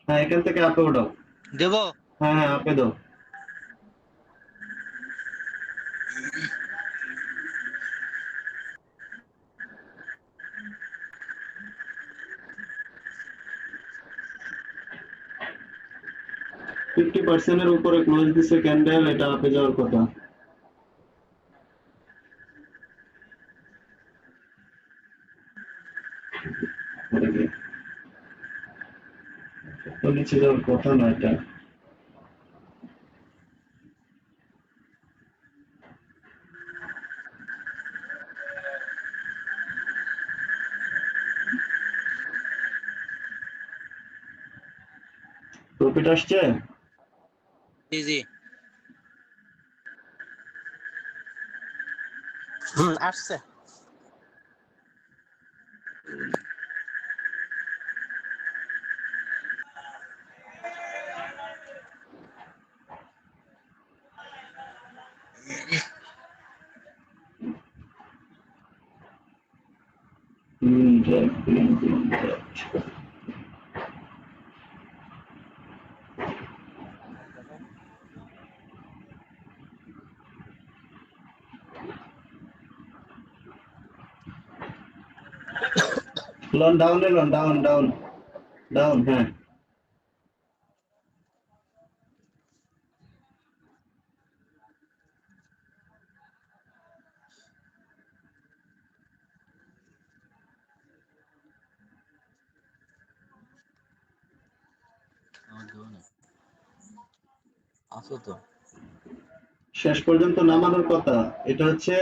হ্যাঁ, এখান থেকে আপে ওঠাও। দেবো? হ্যাঁ হ্যাঁ, আপে দাও। ফিফটি পার্সেন্টের উপরে ক্লোজ দিছে ক্যান্ডেল, এটা আপে যাওয়ার কথা। তো নিচে যাওয়ার কথা না এটা। প্রফিট আসছে? জি জি। আসছে। লন ডাউন, লন ডাউন ডাউন ডাউন, হ্যাঁ। আসো তো। শেষ পর্যন্ত নামানোর কথা। এটা হচ্ছে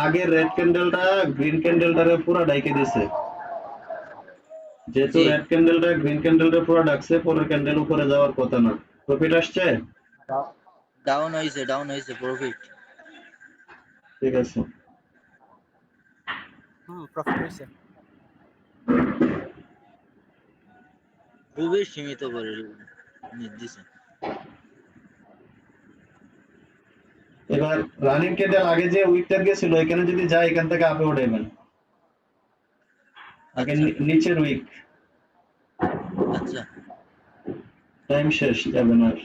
আগে রেড ক্যান্ডেলটা গ্রিন ক্যান্ডেলটারে পুরো ডাইকে দিছে। যেহেতু জি। রেড ক্যান্ডেলটা গ্রিন ক্যান্ডেলটা পুরো ডাকছে, পরের ক্যান্ডেল উপরে যাওয়ার কথা না। প্রফিট আসছে? ডাউন হয়েছে প্রফিট। ঠিক আছে। প্রফিট হয়েছে। খুবই সীমিত করে দিছে। এবার রানিং ক্যান্ডেল আগে যে উইক টার্গেট ছিল, এখানে যদি যায় এখান থেকে আপে উঠাইবেন। আগে আচ্ছা নিচের উইক। আচ্ছা। টাইম শেষ, যাবেন আর।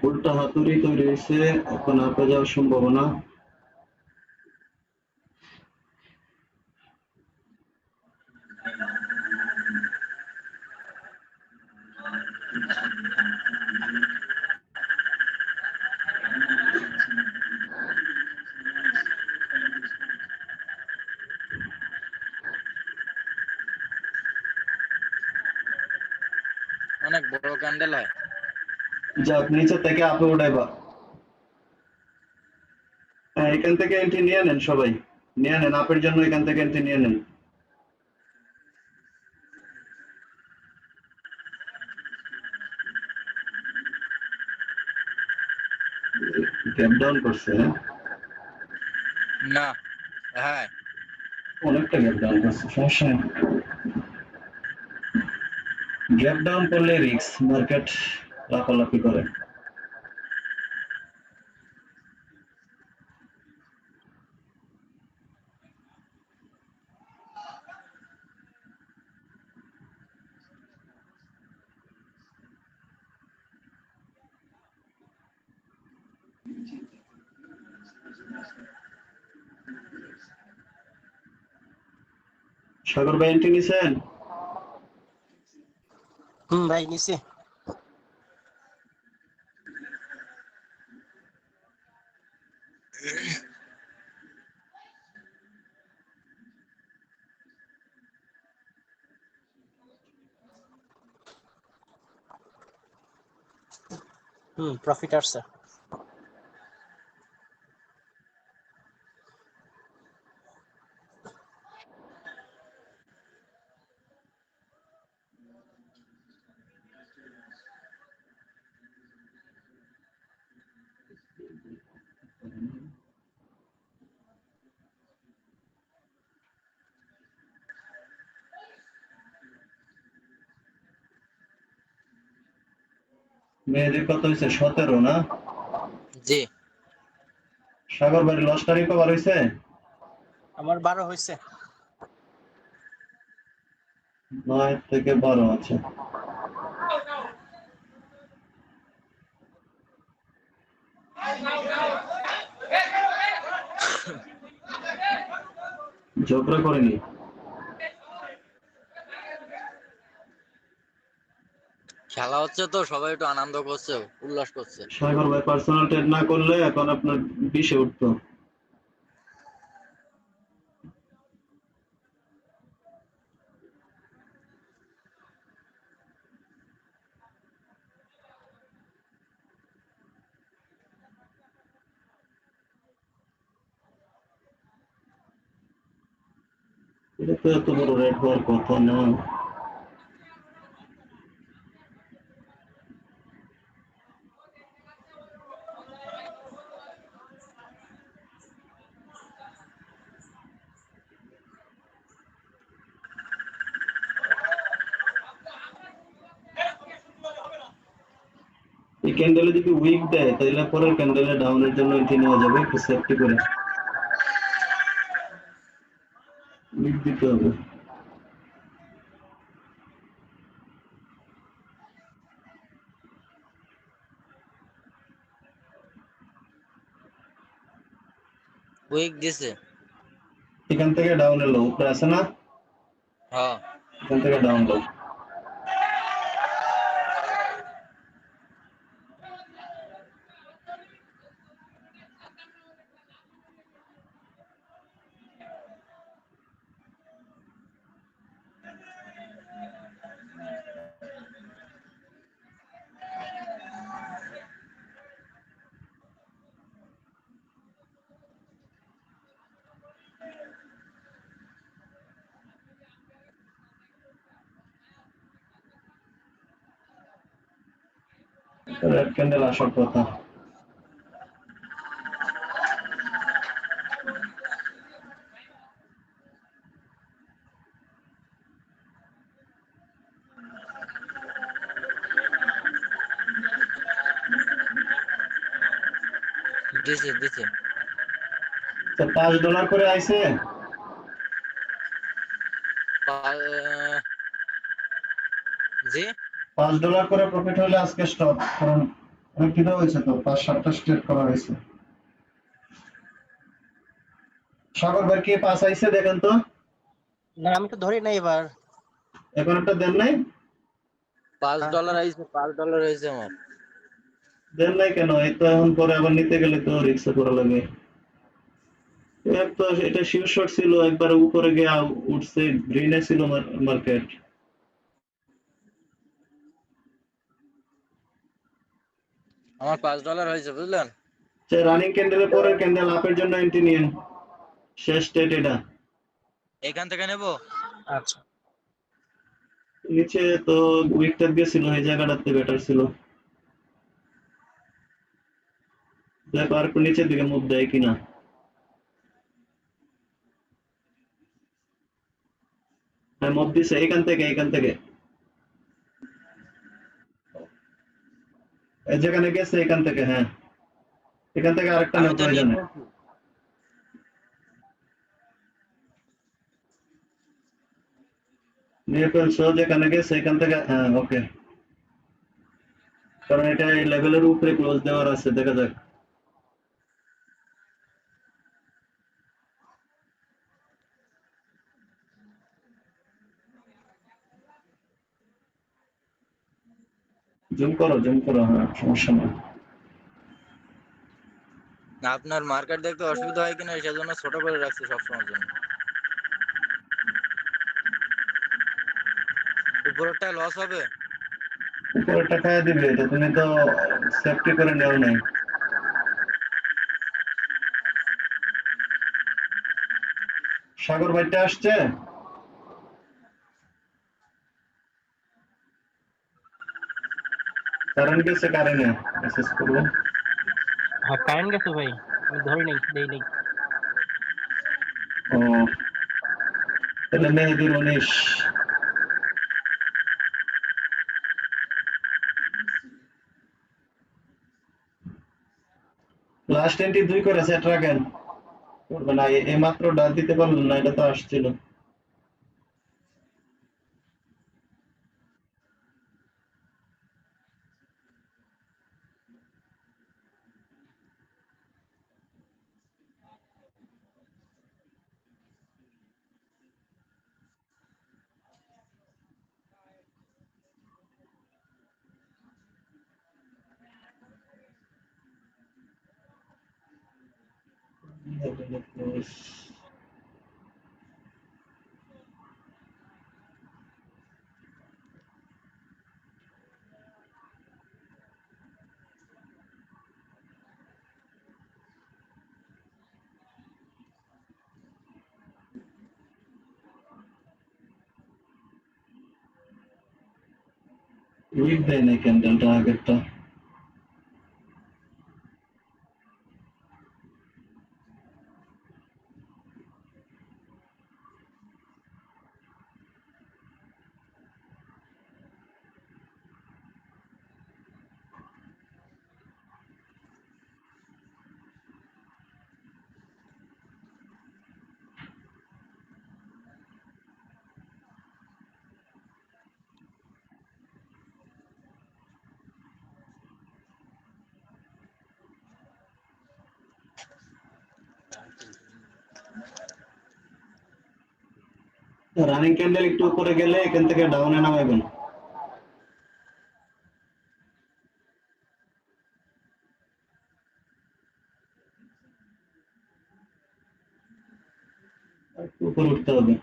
উল্টা হাতুড়ি তৈরি হয়েছে, এখন আপে যাওয়ার সম্ভাবনা। অনেক বড় ক্যান্ডেল হয়। যাক, নিচে থেকে আপে উঠাইবা। হ্যাঁ, এখান থেকে এন্ট্রি নিয়ে নেন সবাই। নিয়ে নেন, আপের জন্য এখান থেকে এন্ট্রি নিয়ে নেন। গ্যাপ ডাউন করছে, হ্যাঁ? না। হ্যাঁ। অনেকটা গ্যাপ ডাউন করছে, সমস্যা নেই। গ্যাপ ডাউন করলে রিস্ক, মার্কেট লাফালাফি করে। সাগর ভাই এন্ট্রি নিছেন? ভাই নিচে। প্রফিট আসছে। মেয়েদের কত হয়েছে? 17 না? জি। সাগর বাড়ি লস তারিখ কবার হয়েছে? আমার 12 হয়েছে। 9 থেকে 12 আছে। ঝগড়া করেনি? খেলা হচ্ছে তো সবাই একটু আনন্দ করছে, উল্লাস করছে। সাগর ভাই পার্সোনাল ট্রেড না করলে এখন আপনার 20-এ উঠতো। এটা তো এত বড় রেড হওয়ার কথা না। এই ক্যান্ডেলে যদি উইক দেয় তাহলে পরের ক্যান্ডেলে ডাউনের জন্য এন্ট্রি নেওয়া যাবে, একটু সেফটি করে উইক দিতে হবে। উইক দিছে। এখান থেকে ডাউনের লো উপরে আছে না, হ্যাঁ। এখান থেকে ডাউন লো। রেড ক্যান্ডেল আসার কথা। দিছে দিছে। তো $5 করে আইছে। জি। $5 করে প্রফিট হলে আজকে স্টপ, কারণ অনেক কিনা হয়েছে তো, 5-7টা স্টেট করা হয়েছে। সাগর ভাই কে পাস আইছে দেখেন তো, না আমি তো ধরি নাই এবার। এখন একটা দেন নাই? $5 আইছে, $5 হয়েছে আমার। দেন নাই কেন? এই তো এখন পরে আবার নিতে গেলে তো রিক্সে করা লাগে। এক তো এটা শিওর শট ছিল, একবার উপরে গিয়ে উঠছে, গ্রিনে ছিল মার্কেট। আমার $5 হয়েছে, বুঝলেন? রানিং ক্যান্ডেলের পরের ক্যান্ডেল আপের জন্য এন্ট্রি নিন, শেষ স্টেট এটা। এখান থেকে নেব। আচ্ছা নিচে তো উইকটা গেছিল, এই জায়গাটাতে বেটার ছিল। দেখো আর একটু নিচের দিকে মুভ দেয় কিনা। হ্যাঁ মুভ দিছে, এখান থেকে যেখানে গেছে এখান থেকে, হ্যাঁ এখান থেকে আরেকটা আমি নেওয়া তো নিয়ে প্রয়োজনে। ফেলছি। নিয়ে ফেলছো, যেখানে গেছে এখান থেকে, হ্যাঁ ওকে। কারণ এটা এই লেভেলের উপরে ক্লোজ দেওয়ার আছে, দেখা যাক। জুম করো, হ্যাঁ সমস্যা নেই। আপনার মার্কেট দেখতে অসুবিধা হয় কিনা সেজন্য ছোট করে রাখছি সবসময়ের জন্য। উপরেরটায় লস হবে। উপরে টাকা দিবে, তো তুমি তো সেফটি করে নেও নাই। সাগর ভাইটা আসছে? কারেন্ট গেছে, কারেন্টে মেসেজ করবো। হ্যাঁ কারেন্ট গেছে ভাই, আমি ধরি নাই, দেই নাই। ও, তাহলে মেহেদির 19। লাস্ট এন্ট্রি 2 করে সেট রাখেন, করবে না। এই মাত্র ডাক দিতে পারলেন না, এটা তো আসছিল। উইক দেয় না ক্যান্ডেলটা আগেরটা। রানিং ক্যান্ডেল একটু উপরে গেলে এখান থেকে ডাউনে নামাবেন। একটু উপরে উঠতে হবে।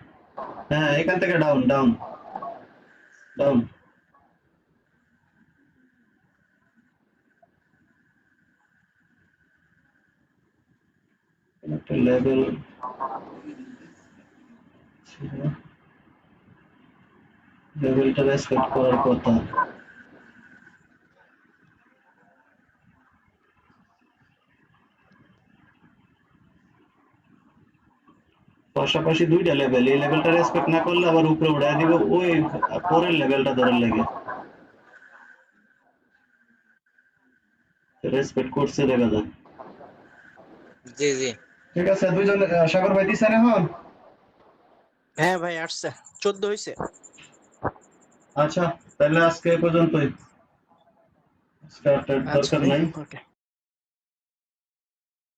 হ্যাঁ, এখান থেকে ডাউন ডাউন ডাউন। একটা লেভেল ছিল, লেভেলটা রেসপেক্ট করার কথা। পাশাপাশি 2টা লেভেল, এই লেভেলটা রেসপেক্ট না করলে আবার উপরে উঠায় দিব ওই পরের লেভেলটা ধরার লাগে। রেসপেক্ট করছে দেখা যাক। জি জি। ঠিক আছে, দুইজন সাগর ভাই দিছেন এখন? হ্যাঁ ভাই আসছে, 14 হইছে। আচ্ছা, তাহলে আজকে এ পর্যন্তই। স্টার্টের আচ্ছা দরকার ভাই, নাই। ওকে।